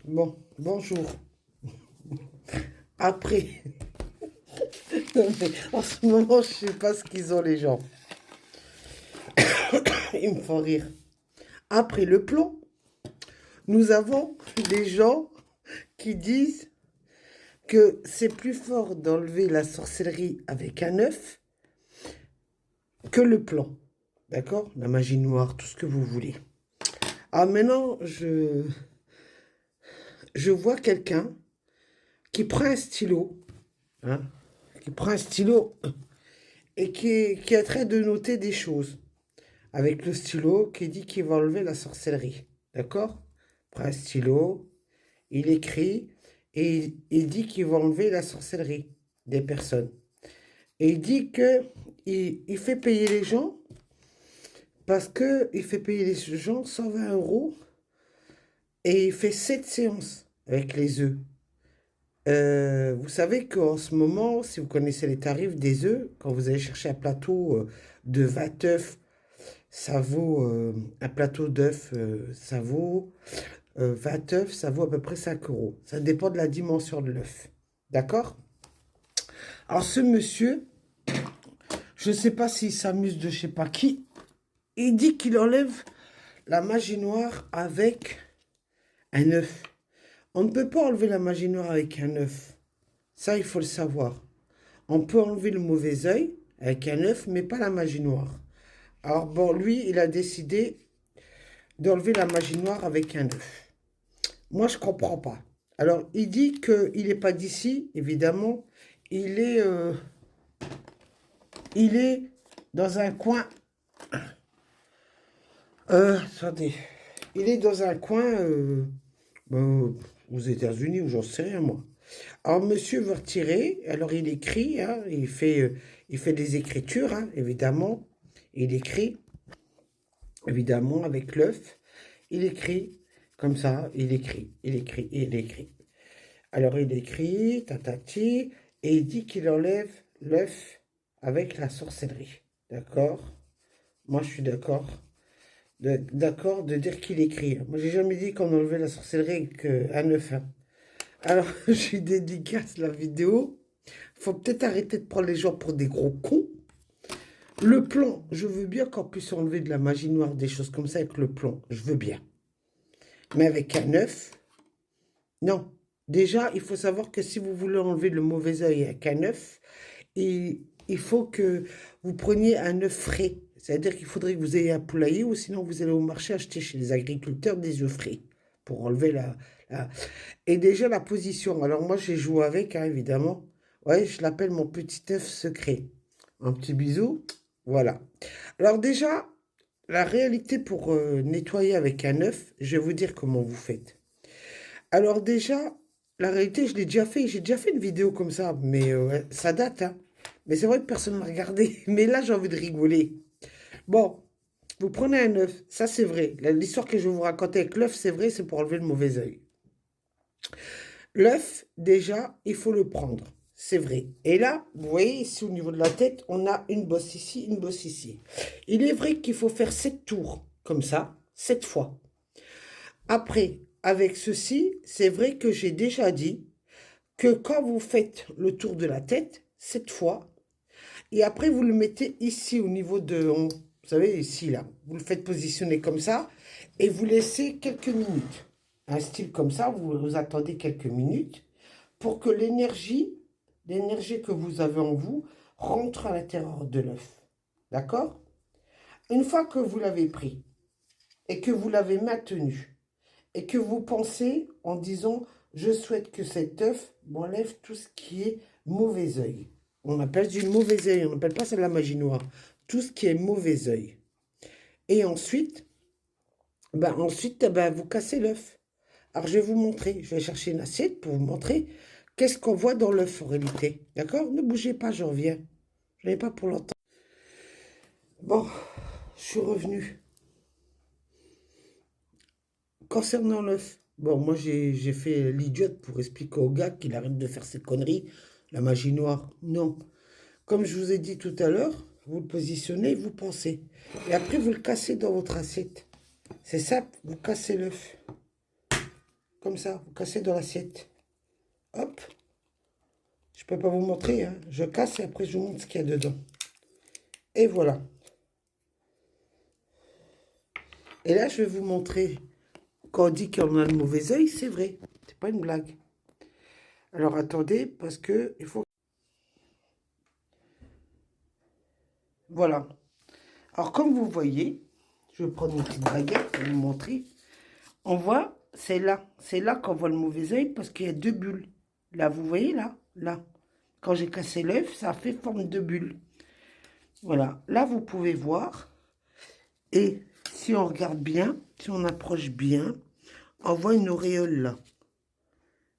Bon, bonjour. Après, non, mais en ce moment, je sais pas ce qu'ils ont les gens. Ils me font rire. Après le plan, nous avons des gens qui disent que c'est plus fort d'enlever la sorcellerie avec un œuf que le plan. D'accord? La magie noire, tout ce que vous voulez. Ah, maintenant, je vois quelqu'un qui prend un stylo, hein, qui prend un stylo et qui est en train de noter des choses avec le stylo qui dit qu'il va enlever la sorcellerie. D'accord? Prend un stylo, il écrit et il dit qu'il va enlever la sorcellerie des personnes. Et il dit que il fait payer les gens parce que il fait payer les gens 120 euros et il fait 7 séances avec les œufs. Vous savez qu'en ce moment, si vous connaissez les tarifs des œufs, quand vous allez chercher un plateau de 20 œufs, ça vaut un plateau d'œufs, ça vaut 20 œufs, ça vaut à peu près 5 euros. Ça dépend de la dimension de l'œuf. D'accord? Alors ce monsieur, je ne sais pas s'il s'amuse de je sais pas qui, il dit qu'il enlève la magie noire avec un œuf. On ne peut pas enlever la magie noire avec un œuf. Ça, il faut le savoir. On peut enlever le mauvais œil avec un œuf, mais pas la magie noire. Alors bon, lui, il a décidé d'enlever la magie noire avec un œuf. Moi, je comprends pas. Alors, il dit qu'il n'est pas d'ici, évidemment. Il est, euh, il est dans un coin. Attendez. Il est dans un coin aux États-Unis, ou j'en sais rien, moi. Alors, monsieur veut retirer. Alors, il écrit, hein, il fait des écritures, hein, évidemment. Il écrit, évidemment, avec l'œuf. Il écrit, comme ça, il écrit, il écrit. Alors il écrit, tatati, et il dit qu'il enlève l'œuf avec la sorcellerie. D'accord? Moi je suis d'accord. D'accord de dire qu'il écrit. Moi j'ai jamais dit qu'on enlevait la sorcellerie avec un œuf, hein. Alors je lui dédicace la vidéo. Faut peut-être arrêter de prendre les gens pour des gros cons. Le plan, je veux bien qu'on puisse enlever de la magie noire, des choses comme ça avec le plan. Je veux bien. Mais avec un œuf, non. Déjà, il faut savoir que si vous voulez enlever le mauvais œil avec un œuf, il faut que vous preniez un œuf frais. C'est-à-dire qu'il faudrait que vous ayez un poulailler ou sinon vous allez au marché acheter chez les agriculteurs des œufs frais pour enlever la... Et déjà la position. Alors moi j'ai joué avec, hein, évidemment. Ouais, je l'appelle mon petit œuf secret. Un petit bisou. Voilà. Alors déjà, la réalité pour nettoyer avec un œuf, je vais vous dire comment vous faites. Alors déjà, la réalité, je l'ai déjà fait. J'ai déjà fait une vidéo comme ça, mais ouais, ça date, hein. Mais c'est vrai que personne ne m'a regardé. Mais là, j'ai envie de rigoler. Bon, vous prenez un œuf, ça c'est vrai. L'histoire que je vais vous raconter avec l'œuf, c'est vrai, c'est pour enlever le mauvais œil. L'œuf, déjà, il faut le prendre. C'est vrai. Et là, vous voyez ici au niveau de la tête, on a une bosse ici, une bosse ici. Il est vrai qu'il faut faire 7 tours, comme ça, 7 fois. Après, avec ceci, c'est vrai que j'ai déjà dit que quand vous faites le tour de la tête, 7 fois, et après vous le mettez ici au niveau de, vous savez, ici, là, vous le faites positionner comme ça, et vous laissez quelques minutes. Un style comme ça, vous attendez quelques minutes pour que l'énergie que vous avez en vous, rentre à l'intérieur de l'œuf. D'accord? Une fois que vous l'avez pris et que vous l'avez maintenu, et que vous pensez en disant je souhaite que cet œuf m'enlève tout ce qui est mauvais œil. On appelle du mauvais œil, on n'appelle pas ça de la magie noire. Tout ce qui est mauvais œil. Et ensuite, vous cassez l'œuf. Alors je vais vous montrer, je vais chercher une assiette pour vous montrer qu'est-ce qu'on voit dans l'œuf en réalité. D'accord? Ne bougez pas, je reviens. Je n'ai pas pour longtemps. Bon, je suis revenu. Concernant l'œuf, bon, moi j'ai fait l'idiote pour expliquer au gars qu'il arrête de faire ses conneries. La magie noire, non. Comme je vous ai dit tout à l'heure, vous le positionnez, vous pensez. Et après, vous le cassez dans votre assiette. C'est simple, vous cassez l'œuf. Comme ça, vous cassez dans l'assiette. Hop. Je peux pas vous montrer, hein. Je casse et après je vous montre ce qu'il y a dedans. Et voilà. Et là, je vais vous montrer, quand on dit qu'on a le mauvais œil, c'est vrai. C'est pas une blague. Alors attendez, parce que il faut... Voilà. Alors comme vous voyez, je vais prendre une petite baguette pour vous montrer. On voit, c'est là qu'on voit le mauvais œil parce qu'il y a deux bulles. Là, vous voyez là, là. Quand j'ai cassé l'œuf, ça a fait forme de bulle. Voilà, là vous pouvez voir. Et si on regarde bien, si on approche bien, on voit une auréole là.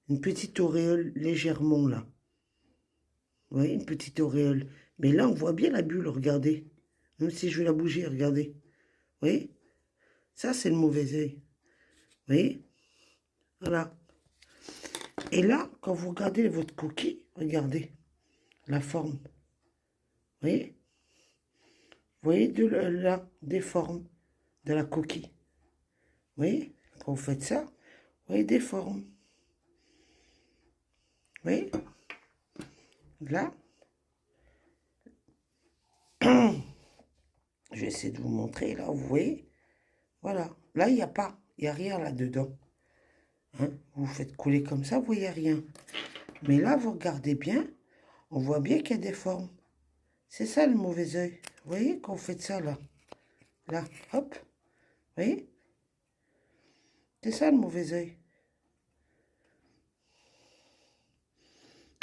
Une petite auréole légèrement là. Vous voyez, une petite auréole. Mais là, on voit bien la bulle, regardez. Même si je vais la bouger, regardez. Vous voyez? Ça, c'est le mauvais œil. Vous voyez? Voilà. Et là, quand vous regardez votre coquille, regardez la forme. Vous voyez? Vous voyez là, des formes de la coquille. Vous voyez? Quand vous faites ça, vous voyez des formes. Vous voyez? Là. Je vais essayer de vous montrer, là, vous voyez? Voilà. Là, il n'y a pas. Il n'y a rien là-dedans. Hein? Vous faites couler comme ça, vous voyez rien. Mais là, vous regardez bien, on voit bien qu'il y a des formes. C'est ça le mauvais œil. Vous voyez quand vous faites ça, là. Là, hop. Vous voyez? C'est ça le mauvais œil.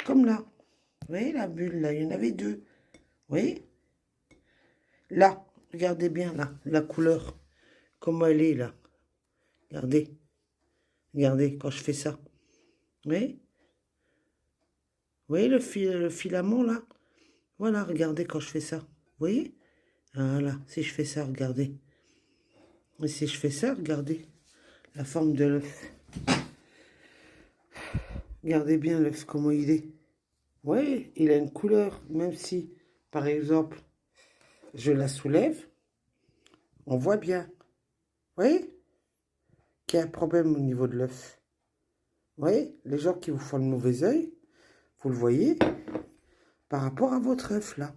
Comme là. Vous voyez la bulle, là, il y en avait deux. Vous voyez? Là, regardez bien, là, la couleur. Comment elle est, là. Regardez. Regardez, quand je fais ça. Vous voyez? Vous voyez le filament, là? Voilà, regardez quand je fais ça. Vous voyez? Voilà, si je fais ça, regardez. Et si je fais ça, regardez. La forme de l'œuf. Regardez bien l'œuf, comment il est. Oui, il a une couleur, même si, par exemple, je la soulève, on voit bien. Vous voyez qu'il y a un problème au niveau de l'œuf. Vous voyez, les gens qui vous font le mauvais œil, vous le voyez par rapport à votre œuf, là.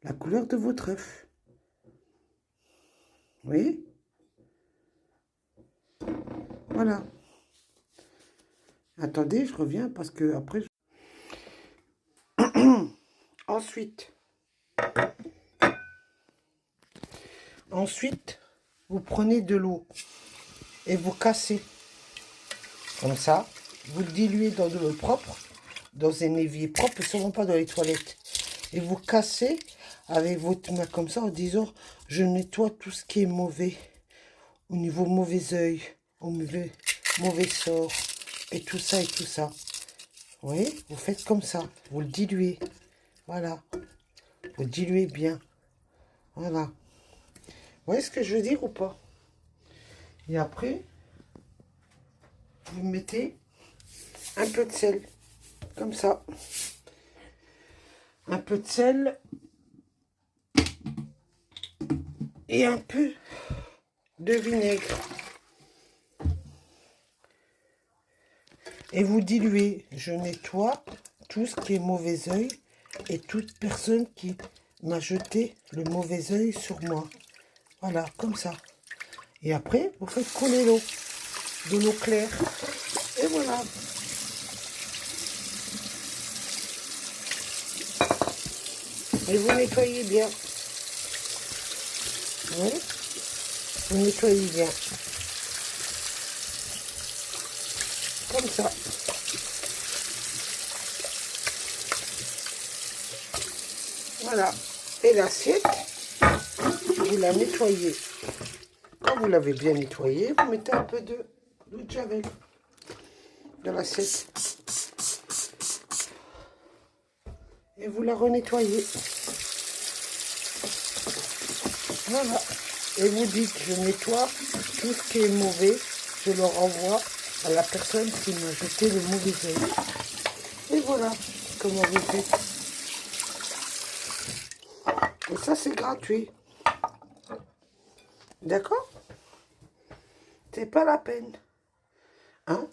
La couleur de votre œuf. Vous voyez? Voilà. Attendez, je reviens parce que après... Ensuite, vous prenez de l'eau et vous cassez. Comme ça, vous le diluez dans de l'eau propre, dans un évier propre, et sûrement pas dans les toilettes. Et vous cassez avec votre main comme ça en disant, je nettoie tout ce qui est mauvais, au niveau mauvais œil, au mauvais sort, et tout ça et tout ça. Vous voyez, vous faites comme ça, vous le diluez. Voilà, vous le diluez bien. Voilà. Vous voyez ce que je veux dire ou pas? Et après, vous mettez un peu de sel, comme ça. Un peu de sel et un peu de vinaigre. Et vous diluez. Je nettoie tout ce qui est mauvais œil et toute personne qui m'a jeté le mauvais œil sur moi. Voilà, comme ça. Et après, vous faites couler l'eau, de l'eau claire. Et voilà. Et vous nettoyez bien. Oui. Vous nettoyez bien. Comme ça. Voilà. Et l'assiette, vous la nettoyez. Quand vous l'avez bien nettoyée, vous mettez un peu d'eau de javel dans l'assiette. Et vous la renettoyez. Voilà. Et vous dites, je nettoie tout ce qui est mauvais, je le renvoie à la personne qui m'a jeté le mauvais œil. Et voilà comment vous faites. Et ça, c'est gratuit. D'accord? C'est pas la peine. Hein?